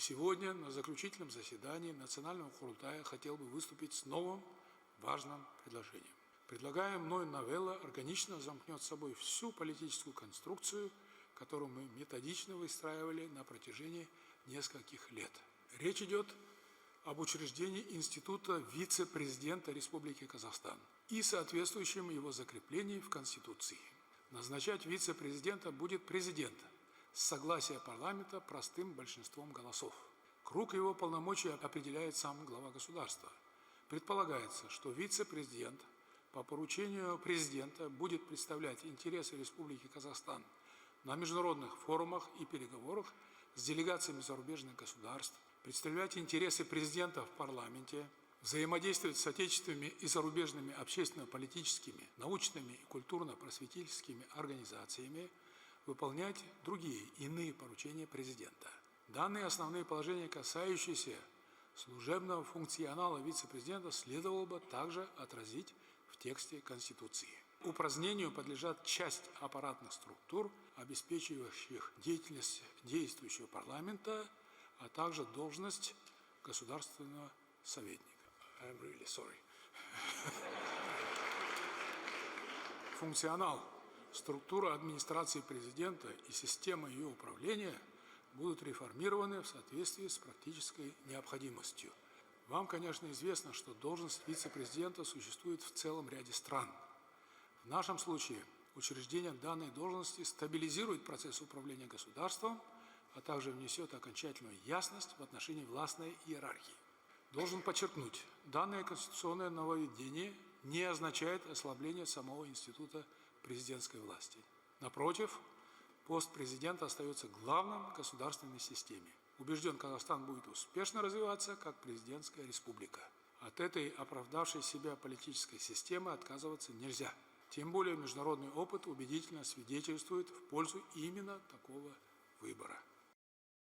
сегодня на заключительном заседании Национального Курултая хотел бы выступить с новым важным предложением. Предлагаемая мной новелла органично замкнет с собой всю политическую конструкцию, которую мы методично выстраивали на протяжении нескольких лет. Речь идет об учреждении института вице-президента Республики Казахстан и соответствующем его закреплении в Конституции. Назначать вице-президента будет президент с согласия парламента простым большинством голосов. Круг его полномочий определяет сам глава государства. Предполагается, что вице-президент по поручению президента будет представлять интересы Республики Казахстан на международных форумах и переговорах с делегациями зарубежных государств, представлять интересы президента в парламенте, взаимодействовать с отечественными и зарубежными общественно-политическими, научными и культурно-просветительскими организациями, выполнять другие иные поручения президента. Данные основные положения, касающиеся служебного функционала вице-президента, следовало бы также отразить в тексте Конституции. Упразднению подлежат часть аппаратных структур, обеспечивающих деятельность действующего парламента, а также должность государственного советника. I'm really sorry. Функционал, структура администрации президента и система ее управления будут реформированы в соответствии с практической необходимостью. Вам, конечно, известно, что должность вице-президента существует в целом ряде стран. В нашем случае учреждение данной должности стабилизирует процесс управления государством, а также внесет окончательную ясность в отношении властной иерархии. Должен подчеркнуть, данное конституционное нововведение не означает ослабление самого института президентской власти. Напротив, пост президента остается главным в государственной системе. Убежден, Казахстан будет успешно развиваться как президентская республика. От этой оправдавшей себя политической системы отказываться нельзя. Тем более международный опыт убедительно свидетельствует в пользу именно такого выбора.